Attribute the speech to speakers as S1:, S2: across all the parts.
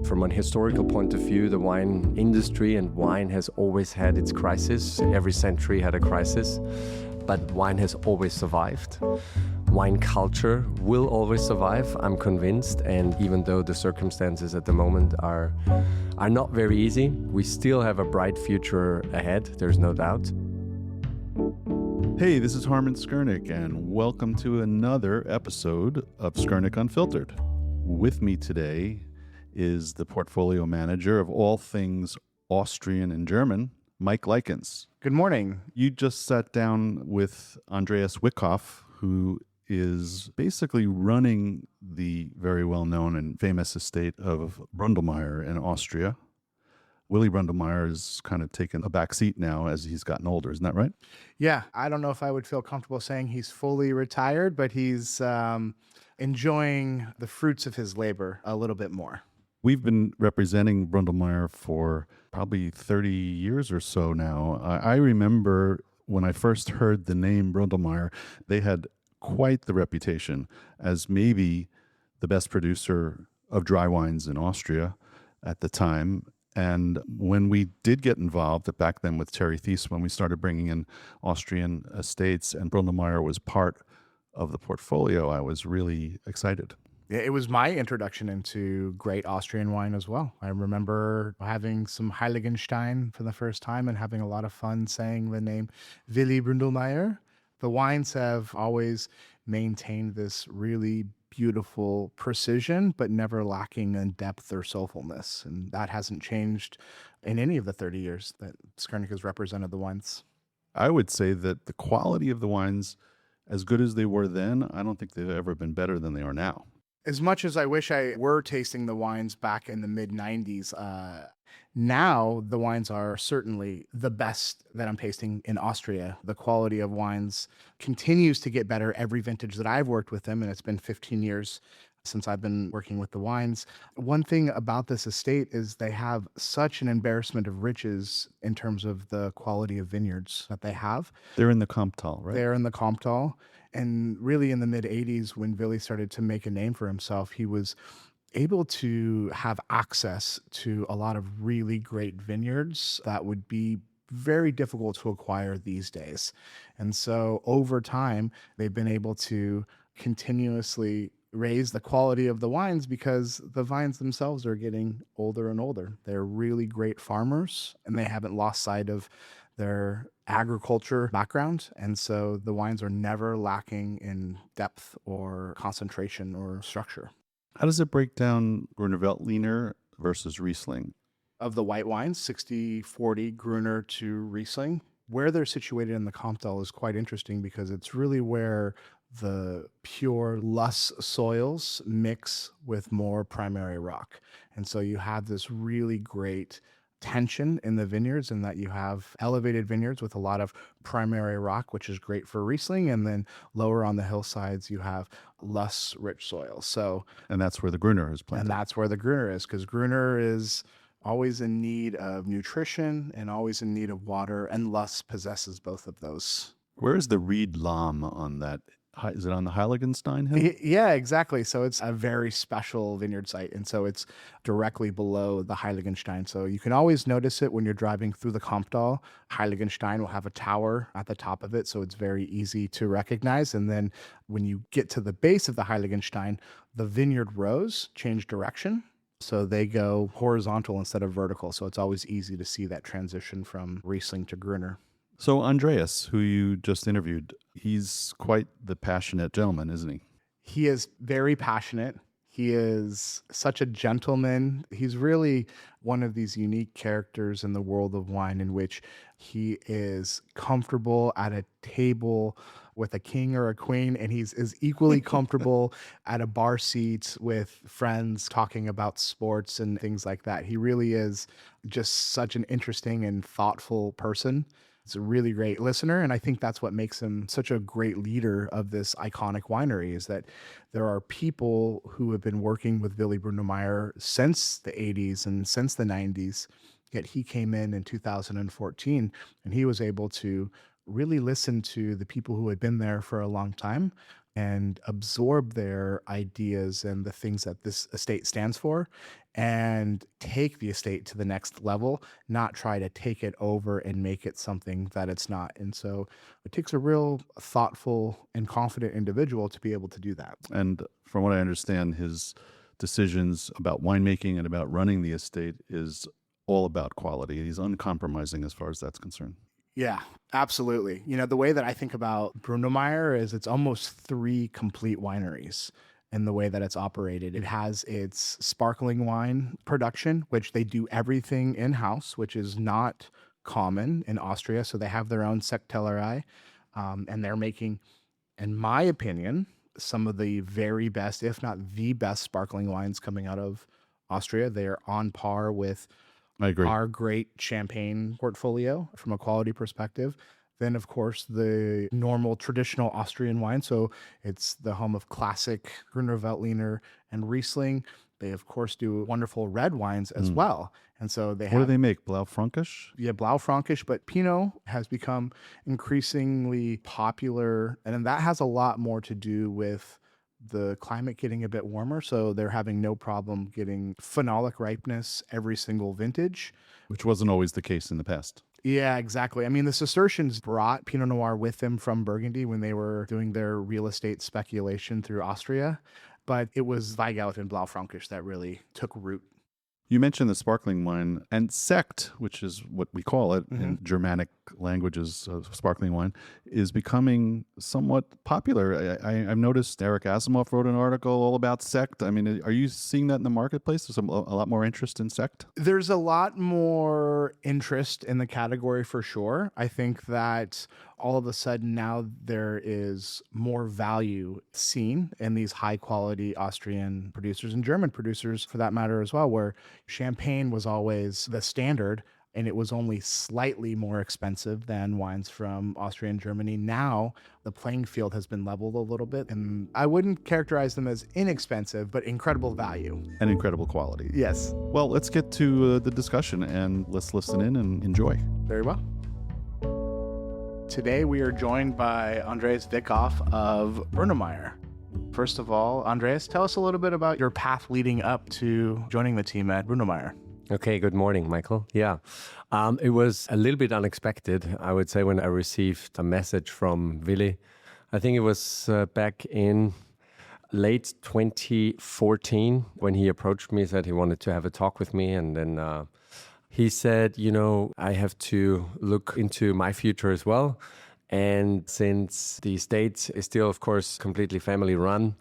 S1: From an historical point of view, the wine industry and wine has always had its crisis. Every century had a crisis, but wine has always survived. Wine culture will always survive, I'm convinced, and even though the circumstances at the moment are not very easy, we still have a bright future ahead, there's no doubt.
S2: Hey, this is Harman Skurnik, and welcome to another episode of Skurnik Unfiltered. With me today is the portfolio manager of all things Austrian and German, Mike Likens.
S3: Good morning.
S2: You just sat down with Andreas Wickhoff, who is basically running the very well-known and famous estate of Bründlmayer in Austria. Willy Bründlmayer has kind of taken a back seat now as he's gotten older. Isn't that right?
S3: Yeah, I don't know if I would feel comfortable saying he's fully retired, but he's enjoying the fruits of his labor a little bit more.
S2: We've been representing Bründlmayer for probably 30 years or so now. I remember when I first heard the name Bründlmayer, they had quite the reputation as maybe the best producer of dry wines in Austria at the time. And when we did get involved back then with Terry Thies, when we started bringing in Austrian estates and Bründlmayer was part of the portfolio, I was really excited.
S3: Yeah, it was my introduction into great Austrian wine as well. I remember having some Heiligenstein for the first time and having a lot of fun saying the name Willy Bründlmayer. The wines have always maintained this really beautiful precision, but never lacking in depth or soulfulness. And that hasn't changed in any of the 30 years that Skurnik has represented the wines.
S2: I would say that the quality of the wines, as good as they were then, I don't think they've ever been better than they are now.
S3: As much as I wish I were tasting the wines back in the mid-90s, now the wines are certainly the best that I'm tasting in Austria. The quality of wines continues to get better every vintage that I've worked with them, and it's been 15 years since I've been working with the wines. One thing about this estate is they have such an embarrassment of riches in terms of the quality of vineyards that they have.
S2: They're in the Kamptal, right?
S3: They're in the Kamptal. And really in the mid-'80s, when Willy started to make a name for himself, he was able to have access to a lot of really great vineyards that would be very difficult to acquire these days. And so over time, they've been able to continuously raise the quality of the wines because the vines themselves are getting older and older. They're really great farmers, and they haven't lost sight of their agriculture background. And so the wines are never lacking in depth or concentration or structure.
S2: How does it break down Gruner Veltliner versus Riesling?
S3: Of the white wines, 60-40 Gruner to Riesling. Where they're situated in the Kamptal is quite interesting because it's really where the pure loess soils mix with more primary rock. And so you have this really great tension in the vineyards in that you have elevated vineyards with a lot of primary rock, which is great for Riesling. And then lower on the hillsides, you have less rich soil.
S2: And that's where the Gruner is planted.
S3: And that's where the Gruner is, because Gruner is always in need of nutrition and always in need of water, and Luss possesses both of those.
S2: Where is the Ried Lam on that? Is it on the Heiligenstein Hill?
S3: Yeah, exactly. So it's a very special vineyard site. And so it's directly below the Heiligenstein. So you can always notice it when you're driving through the Kamptal. Heiligenstein will have a tower at the top of it. So it's very easy to recognize. And then when you get to the base of the Heiligenstein, the vineyard rows change direction. So they go horizontal instead of vertical. So it's always easy to see that transition from Riesling to Gruner.
S2: So Andreas, who you just interviewed, he's quite the passionate gentleman, isn't he?
S3: He is very passionate. He is such a gentleman. He's really one of these unique characters in the world of wine in which he is comfortable at a table with a king or a queen, and he's is equally comfortable at a bar seat with friends talking about sports and things like that. He really is just such an interesting and thoughtful person. He's a really great listener, and I think that's what makes him such a great leader of this iconic winery, is that there are people who have been working with Willy Bründlmayer since the 80s and since the 90s, yet he came in 2014, and he was able to really listen to the people who had been there for a long time and absorb their ideas and the things that this estate stands for and take the estate to the next level, not try to take it over and make it something that it's not. And so it takes a real thoughtful and confident individual to be able to do that.
S2: And from what I understand, his decisions about winemaking and about running the estate is all about quality. He's uncompromising as far as that's concerned.
S3: Yeah, absolutely. The way that I think about Bründlmayer is it's almost 3 complete wineries in the way that it's operated. It has its sparkling wine production, which they do everything in-house, which is not common in Austria. So they have their own Sektellerei, and they're making, in my opinion, some of the very best, if not the best, sparkling wines coming out of Austria. They are on par with
S2: I agree.
S3: our great champagne portfolio from a quality perspective. Then, of course, the normal traditional Austrian wine. So it's the home of classic Grüner Veltliner and Riesling. They, of course, do wonderful red wines as well. And so they
S2: What
S3: have,
S2: do they make? Blaufränkisch?
S3: yeah, Blaufränkisch, but Pinot has become increasingly popular. And then that has a lot more to do with the climate getting a bit warmer. So they're having no problem getting phenolic ripeness every single vintage.
S2: Which wasn't always the case in the past.
S3: Yeah, exactly. I mean, the Cistercians brought Pinot Noir with them from Burgundy when they were doing their real estate speculation through Austria. But it was Weingut and Blaufränkisch that really took root.
S2: You mentioned the sparkling wine, and Sekt, which is what we call it in Germanic languages of sparkling wine, is becoming somewhat popular. I've noticed Eric Asimov wrote an article all about Sekt. I mean, are you seeing that in the marketplace? There's a lot more interest in Sekt?
S3: There's a lot more interest in the category for sure. I think that all of a sudden now there is more value seen in these high quality Austrian producers and German producers for that matter as well, where champagne was always the standard and it was only slightly more expensive than wines from Austria and Germany. Now the playing field has been leveled a little bit, and I wouldn't characterize them as inexpensive, but incredible value.
S2: And incredible quality.
S3: Yes.
S2: Well, let's get to the discussion and let's listen in and enjoy.
S3: Very well. Today we are joined by Andreas Wickhoff of Bründlmayer. First of all, Andreas, tell us a little bit about your path leading up to joining the team at Bründlmayer.
S1: Okay, good morning, Michael. Yeah, it was a little bit unexpected, I would say, when I received a message from Willi. I think it was back in late 2014 when he approached me, said he wanted to have a talk with me, and then he said, I have to look into my future as well. And since the estate is still, of course, completely family run,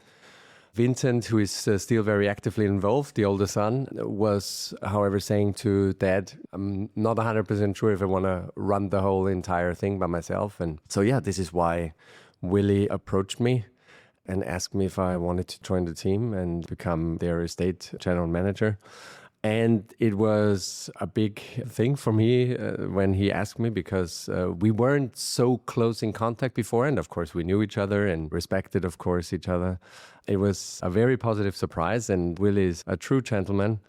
S1: Vincent, who is still very actively involved, the older son, was, however, saying to Dad, I'm not 100% sure if I want to run the whole entire thing by myself. And so, yeah, this is why Willie approached me and asked me if I wanted to join the team and become their estate general manager. And it was a big thing for me when he asked me, because we weren't so close in contact before. And of course, we knew each other and respected, of course, each other. It was a very positive surprise. And Willie is a true gentleman.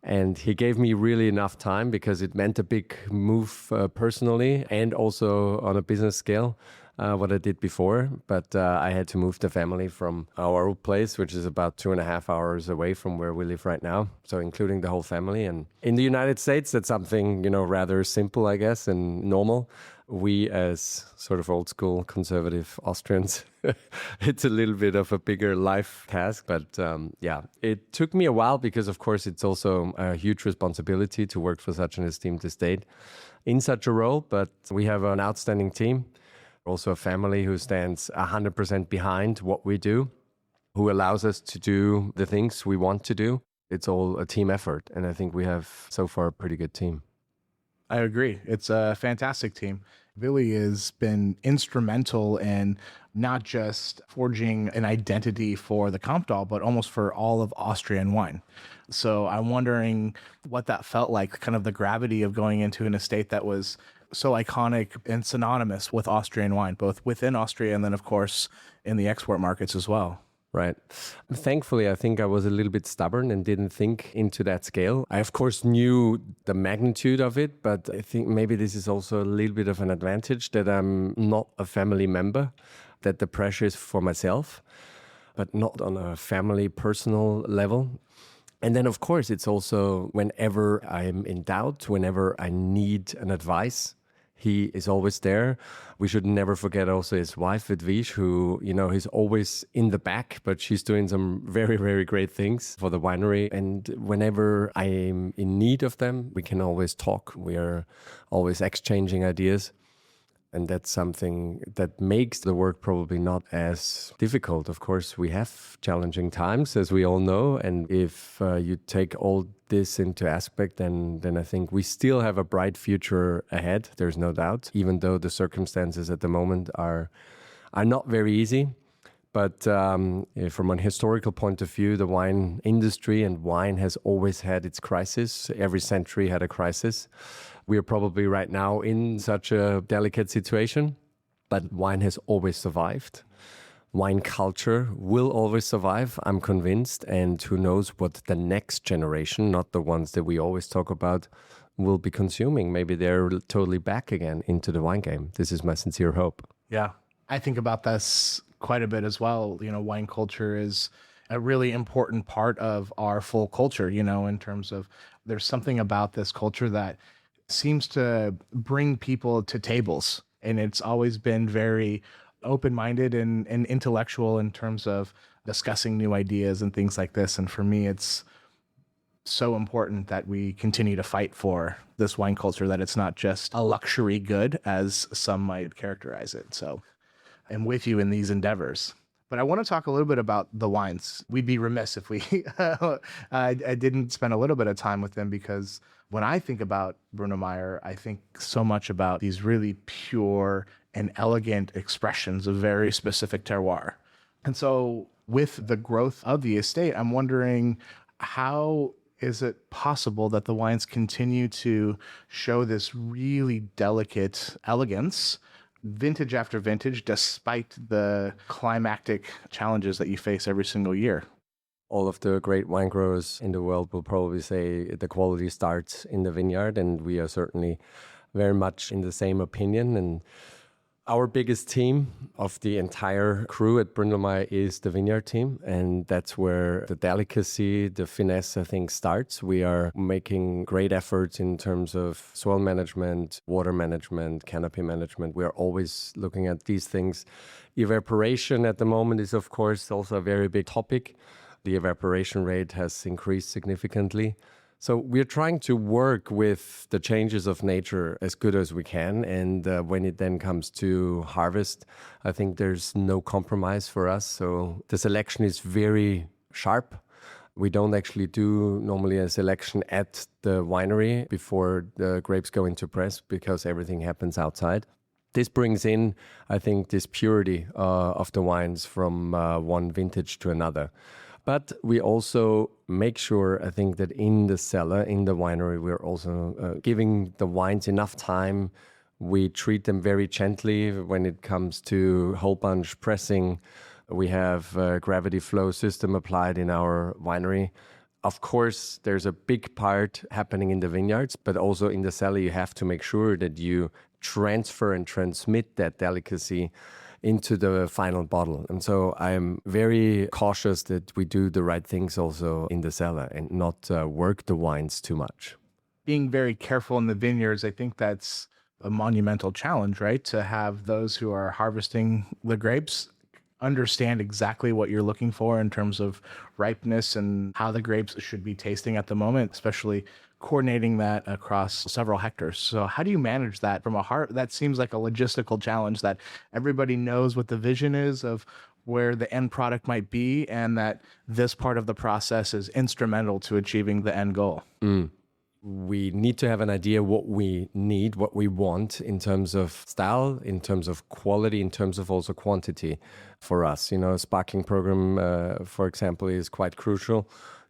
S1: And he gave me really enough time, because it meant a big move personally and also on a business scale. What I did before, but I had to move the family from our old place, which is about 2.5 hours away from where we live right now. So including the whole family. And in the United States, that's something, rather simple, I guess, and normal. We as sort of old school conservative Austrians, it's a little bit of a bigger life task. But yeah, it took me a while, because of course it's also a huge responsibility to work for such an esteemed estate in such a role. But we have an outstanding team. Also a family who stands 100% behind what we do, who allows us to do the things we want to do. It's all a team effort, and I think we have so far a pretty good team.
S3: I agree. It's a fantastic team. Willi has been instrumental in not just forging an identity for the Kamptal, but almost for all of Austrian wine. So I'm wondering what that felt like, kind of the gravity of going into an estate that was so iconic and synonymous with Austrian wine, both within Austria and then, of course, in the export markets as well.
S1: Right. Thankfully, I think I was a little bit stubborn and didn't think into that scale. I, of course, knew the magnitude of it, but I think maybe this is also a little bit of an advantage that I'm not a family member. that the pressure is for myself, but not on a family, personal level. And then, of course, it's also whenever I'm in doubt, whenever I need an advice, he is always there. We should never forget also his wife, Edwige, who, he's always in the back, but she's doing some very, very great things for the winery. And whenever I'm in need of them, we can always talk. We are always exchanging ideas. And that's something that makes the work probably not as difficult. Of course, we have challenging times, as we all know. And if you take all this into aspect, then I think we still have a bright future ahead. There's no doubt, even though the circumstances at the moment are not very easy. But from an historical point of view, the wine industry and wine has always had its crisis. Every century had a crisis. We are probably right now in such a delicate situation, but wine has always survived. Wine culture will always survive, I'm convinced. And who knows what the next generation, not the ones that we always talk about, will be consuming. Maybe they're totally back again into the wine game. This is my sincere hope.
S3: Yeah, I think about this quite a bit as well. Wine culture is a really important part of our full culture, in terms of there's something about this culture that seems to bring people to tables. And it's always been very open-minded and intellectual in terms of discussing new ideas and things like this. And for me, it's so important that we continue to fight for this wine culture, that it's not just a luxury good, as some might characterize it. So I'm with you in these endeavors. But I want to talk a little bit about the wines. We'd be remiss if we I didn't spend a little bit of time with them, because when I think about Bründlmayer, I think so much about these really pure and elegant expressions of very specific terroir. And so with the growth of the estate, I'm wondering, how is it possible that the wines continue to show this really delicate elegance vintage after vintage, despite the climactic challenges that you face every single year?
S1: All of the great wine growers in the world will probably say the quality starts in the vineyard, and we are certainly very much in the same opinion. And our biggest team of the entire crew at Bründlmayer is the vineyard team, and that's where the delicacy, the finesse, I think, starts. We are making great efforts in terms of soil management, water management, canopy management. We are always looking at these things. Evaporation at the moment is, of course, also a very big topic. The evaporation rate has increased significantly. So we're trying to work with the changes of nature as good as we can. And when it then comes to harvest, I think there's no compromise for us. So the selection is very sharp. We don't actually do normally a selection at the winery before the grapes go into press, because everything happens outside. This brings in, I think, this purity of the wines from one vintage to another. But we also make sure, I think, that in the cellar, in the winery, we're also giving the wines enough time. We treat them very gently when it comes to whole bunch pressing. We have a gravity flow system applied in our winery. Of course, there's a big part happening in the vineyards, but also in the cellar, you have to make sure that you transfer and transmit that delicacy into the final bottle. And so I'm very cautious that we do the right things also in the cellar and not work the wines too much.
S3: Being very careful in the vineyards, I think that's a monumental challenge, right? To have those who are harvesting the grapes understand exactly what you're looking for in terms of ripeness and how the grapes should be tasting at the moment, especially coordinating that across several hectares. So how do you manage that from a heart? That seems like a logistical challenge, that everybody knows what the vision is of where the end product might be, and that this part of the process is instrumental to achieving the end goal.
S1: We need to have an idea what we need, what we want in terms of style, in terms of quality, in terms of also quantity for us. A sparkling program, for example, is quite crucial.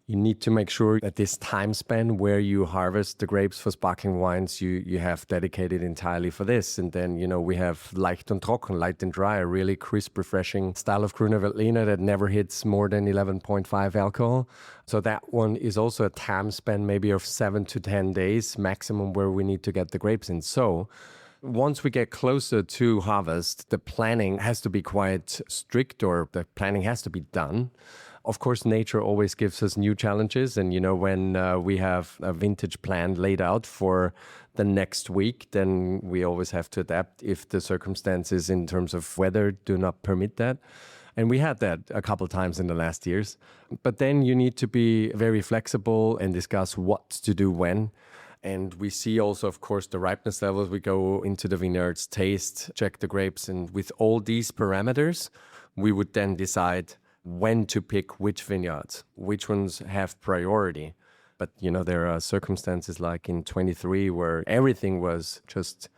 S1: You need to make sure that this time span where you harvest the grapes for sparkling wines, you have dedicated entirely for this. And then, we have leicht und trocken, light and dry, a really crisp, refreshing style of Grüner Veltliner that never hits more than 11.5 alcohol. So that one is also a time span maybe of 7 to 10 days maximum where we need to get the grapes in. So Once we get closer to harvest, the planning has to be quite strict, or the planning has to be done. Of course, nature always gives us new challenges. And, when we have a vintage plan laid out for the next week, then we always have to adapt if the circumstances in terms of weather do not permit that. And we had that a couple of times in the last years. But then you need to be very flexible and discuss what to do when. And we see also, of course, the ripeness levels. We go into the vineyards, taste, check the grapes. And with all these parameters, we would then decide when to pick which vineyards, which ones have priority. But, there are circumstances like in 23 where everything was just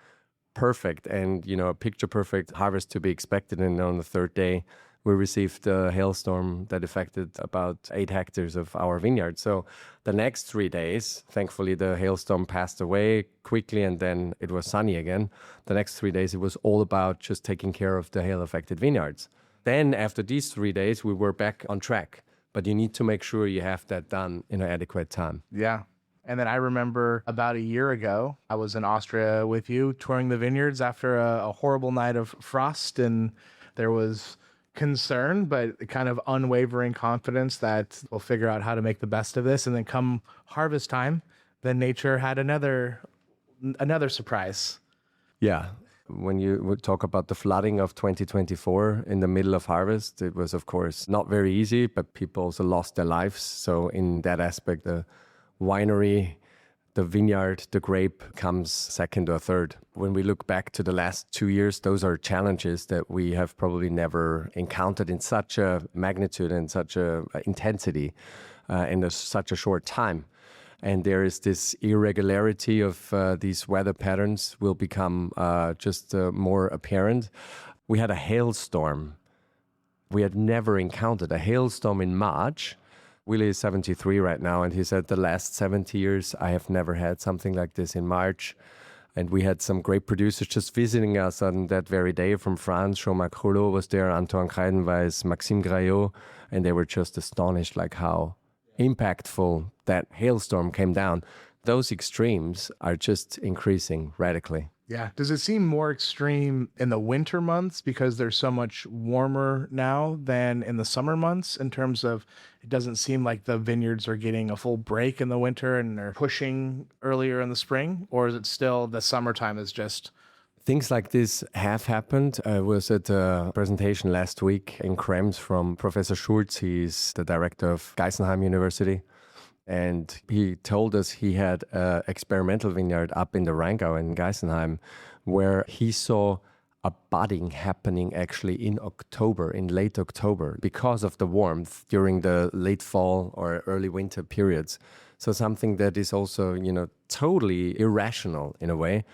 S1: perfect and, a picture perfect harvest to be expected. And on the third day, we received a hailstorm that affected about 8 hectares of our vineyard. So the next 3 days, thankfully, the hailstorm passed away quickly and then it was sunny again. The next 3 days, it was all about just taking care of the hail-affected vineyards. Then after these 3 days, we were back on track. But you need to make sure you have that done in an adequate time.
S3: Yeah. And then I remember about a year ago, I was in Austria with you touring the vineyards after a horrible night of frost. And there was concern, but kind of unwavering confidence that we'll figure out how to make the best of this. And then come harvest time, then nature had another surprise.
S1: Yeah. When you would talk about the flooding of 2024 in the middle of harvest, it was, of course, not very easy, but people also lost their lives. So in that aspect, the winery, the vineyard, the grape comes second or third. When we look back to the last 2 years, those are challenges that we have probably never encountered in such a magnitude and such a intensity in such a short time. And there is this irregularity of these weather patterns will become just more apparent. We had a hailstorm. We had never encountered a hailstorm in March. Willie is 73 right now, and he said the last 70 years, I have never had something like this in March. And we had some great producers just visiting us on that very day from France. Jean-Marc Rouleau was there, Antoine Kreidenweiss, Maxime Graillot, and they were just astonished like how impactful that hailstorm came down. Those extremes are just increasing radically.
S3: Yeah. Does it seem more extreme in the winter months because they're so much warmer now than in the summer months, in terms of it doesn't seem like the vineyards are getting a full break in the winter and they're pushing earlier in the spring? Or is it still the summertime is just...
S1: Things like this have happened. I was at a presentation last week in Krems from Professor Schulz. He's the director of Geisenheim University. And he told us he had an experimental vineyard up in the Rheingau in Geisenheim, where he saw a budding happening actually in October, in late October, because of the warmth during the late fall or early winter periods. So something that is also, totally irrational in a way.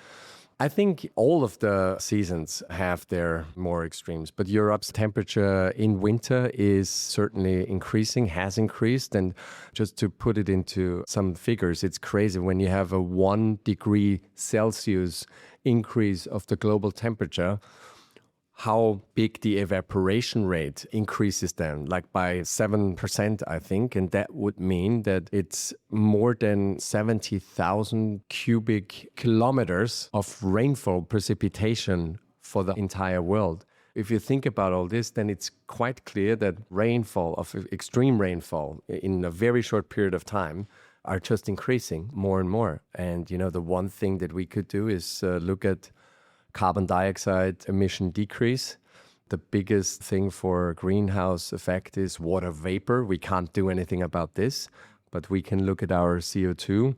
S1: I think all of the seasons have their more extremes, but Europe's temperature in winter is certainly increasing, has increased. And just to put it into some figures, it's crazy when you have a 1 degree Celsius increase of the global temperature, how big the evaporation rate increases then, like by 7%, I think. And that would mean that it's more than 70,000 cubic kilometers of rainfall precipitation for the entire world. If you think about all this, then it's quite clear that extreme rainfall in a very short period of time are just increasing more and more. And, the one thing that we could do is look at carbon dioxide emission decrease. The biggest thing for greenhouse effect is water vapor. We can't do anything about this, but we can look at our CO2.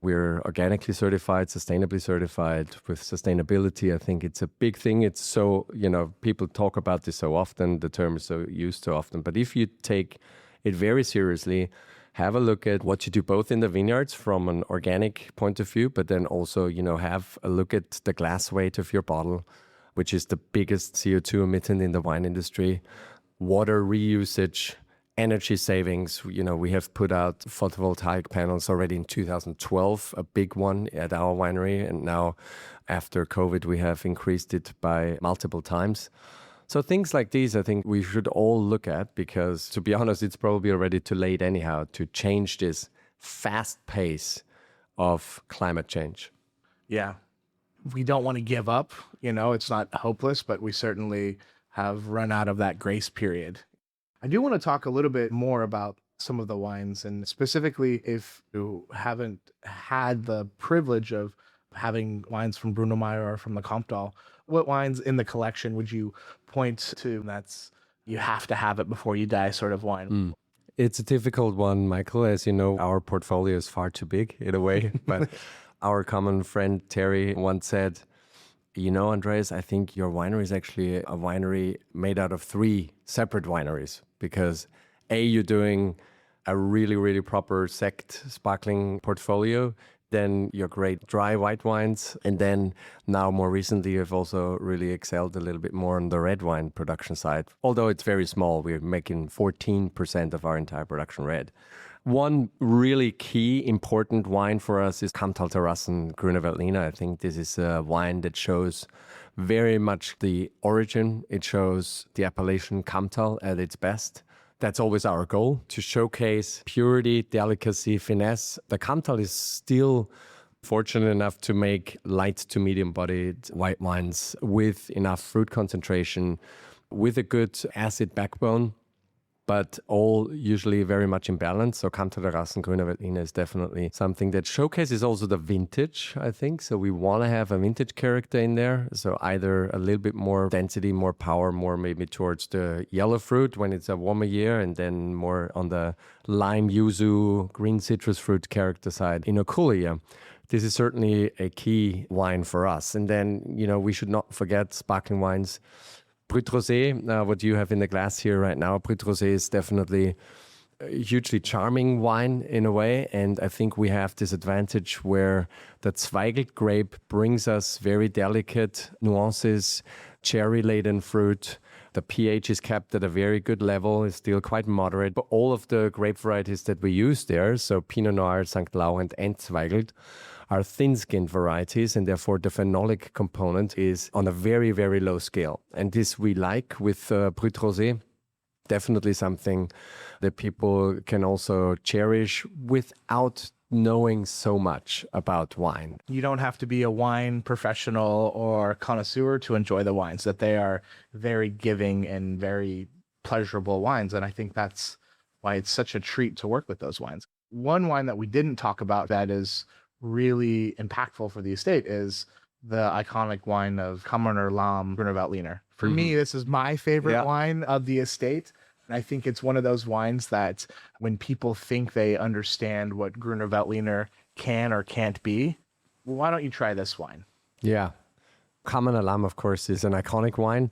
S1: We're organically certified, sustainably certified. With sustainability, I think it's a big thing. It's so, people talk about this so often, the term is so used so often. But if you take it very seriously, have a look at what you do both in the vineyards from an organic point of view, but then also, have a look at the glass weight of your bottle, which is the biggest CO2 emittent in the wine industry, water reusage, energy savings. We have put out photovoltaic panels already in 2012, a big one at our winery. And now after COVID, we have increased it by multiple times. So things like these, I think we should all look at, because to be honest, it's probably already too late anyhow to change this fast pace of climate change.
S3: Yeah. we don't want to give up. It's not hopeless, but we certainly have run out of that grace period. I do want to talk a little bit more about some of the wines, and specifically if you haven't had the privilege of having wines from Bründlmayer or from the Kamptal, what wines in the collection would you point to that's you have to have it before you die sort of wine?
S1: It's a difficult one, Michael. As you know, our portfolio is far too big in a way. But our common friend Terry once said, Andreas, I think your winery is actually a winery made out of 3 separate wineries because you're doing a really, really proper sect sparkling portfolio, then your great dry white wines, and then now more recently you've also really excelled a little bit more on the red wine production side. Although it's very small, we're making 14% of our entire production red. One really key important wine for us is Kamptal Grüne Veltliner. I think this is a wine that shows very much the origin. It shows the appellation Kamptal at its best. That's always our goal, to showcase purity, delicacy, finesse. The Kamptal is still fortunate enough to make light to medium-bodied white wines with enough fruit concentration, with a good acid backbone, but all usually very much in balance. So Kamptal Grüne Veltliner is definitely something that showcases also the vintage, I think. So we want to have a vintage character in there. So either a little bit more density, more power, more maybe towards the yellow fruit when it's a warmer year, and then more on the lime, yuzu, green citrus fruit character side in a cooler year. This is certainly a key wine for us. And then, we should not forget sparkling wines. Brut Rosé, what you have in the glass here right now, Brut Rosé is definitely a hugely charming wine in a way. And I think we have this advantage where the Zweigelt grape brings us very delicate nuances, cherry-laden fruit. The pH is kept at a very good level. It's still quite moderate. But all of the grape varieties that we use there, so Pinot Noir, St. Laurent, and Zweigelt, are thin-skinned varieties, and therefore the phenolic component is on a very, very low scale. And this we like with Brut Rosé. Definitely something that people can also cherish without knowing so much about wine.
S3: You don't have to be a wine professional or connoisseur to enjoy the wines, that they are very giving and very pleasurable wines. And I think that's why it's such a treat to work with those wines. One wine that we didn't talk about that is really impactful for the estate is the iconic wine of Kammerner Lamm Grüne Veltliner. For me, this is my favorite wine of the estate. And I think it's one of those wines that when people think they understand what Grüne Veltliner can or can't be, well, why don't you try this wine?
S1: Yeah. Kammerner Lamm, of course, is an iconic wine.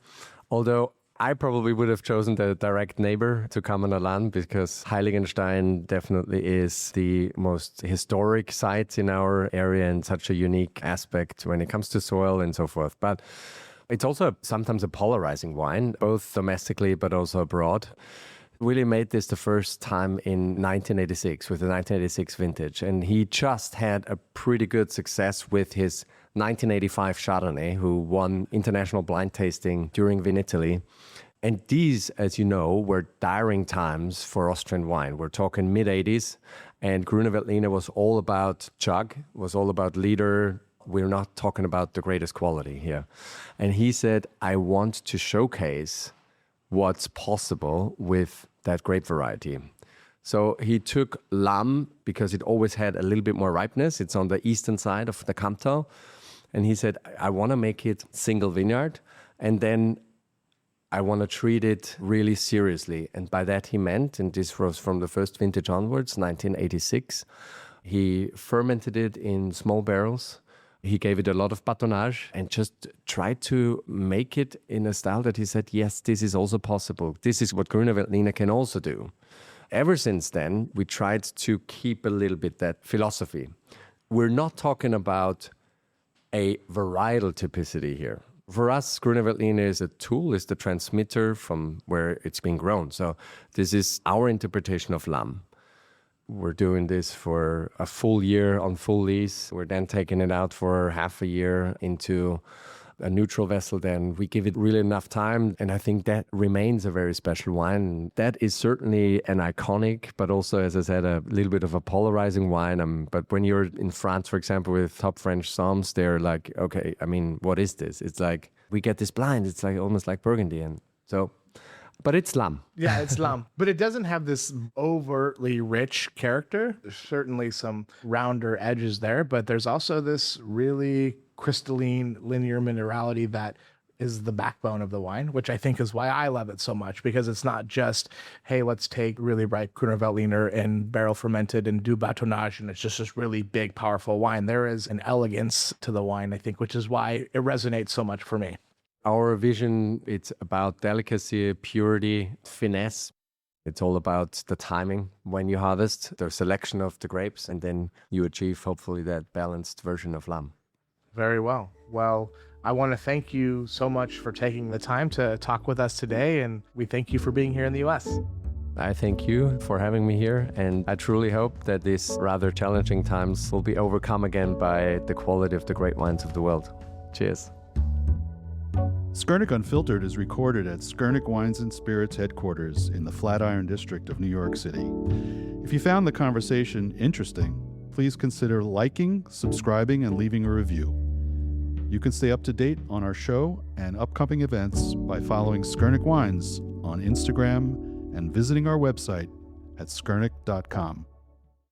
S1: Although I probably would have chosen the direct neighbor to Kammerner Lamm because Heiligenstein definitely is the most historic site in our area and such a unique aspect when it comes to soil and so forth. But it's also sometimes a polarizing wine, both domestically but also abroad. Willie made this the first time in 1986 with the 1986 vintage, and he just had a pretty good success with his 1985 Chardonnay, who won international blind tasting during Vinitaly. And these, as you know, were dire times for Austrian wine. We're talking mid-80s, and Grüne Veltliner was all about chug, was all about liter. We're not talking about the greatest quality here. And he said, I want to showcase what's possible with that grape variety. So he took Lamm because it always had a little bit more ripeness. It's on the eastern side of the Kamptal. And he said, I want to make it single vineyard. And then I want to treat it really seriously. And by that he meant, and this was from the first vintage onwards, 1986, he fermented it in small barrels. He gave it a lot of batonnage and just tried to make it in a style that he said, yes, this is also possible. This is what Grüne Veltliner can also do. Ever since then, we tried to keep a little bit that philosophy. We're not talking about a varietal typicity here. For us, Grüne Veltliner is a tool, is the transmitter from where it's being grown. So this is our interpretation of Lamm. We're doing this for a full year on full lease. We're then taking it out for half a year into a neutral vessel, then we give it really enough time. And I think that remains a very special wine. That is certainly an iconic, but also, as I said, a little bit of a polarizing wine. But when you're in France, for example, with top French Soms, they're like, okay, I mean, what is this? It's like, we get this blind. It's like almost like Burgundy. And so, but it's Lamb.
S3: Yeah, it's Lamb. But it doesn't have this overtly rich character. There's certainly some rounder edges there, but there's also this really crystalline linear minerality that is the backbone of the wine, which I think is why I love it so much, because it's not just, hey, let's take really bright Grüner Veltliner and barrel fermented and do batonnage, and it's just this really big, powerful wine. There is an elegance to the wine, I think, which is why it resonates so much for me.
S1: Our vision, it's about delicacy, purity, finesse. It's all about the timing when you harvest, the selection of the grapes, and then you achieve, hopefully, that balanced version of Lamb.
S3: Very well. Well, I want to thank you so much for taking the time to talk with us today, and we thank you for being here in the U.S.
S1: I thank you for having me here, and I truly hope that these rather challenging times will be overcome again by the quality of the great wines of the world. Cheers.
S2: Skurnik Unfiltered is recorded at Skurnik Wines and Spirits headquarters in the Flatiron District of New York City. If you found the conversation interesting, please consider liking, subscribing, and leaving a review. You can stay up to date on our show and upcoming events by following Skurnik Wines on Instagram and visiting our website at skurnik.com.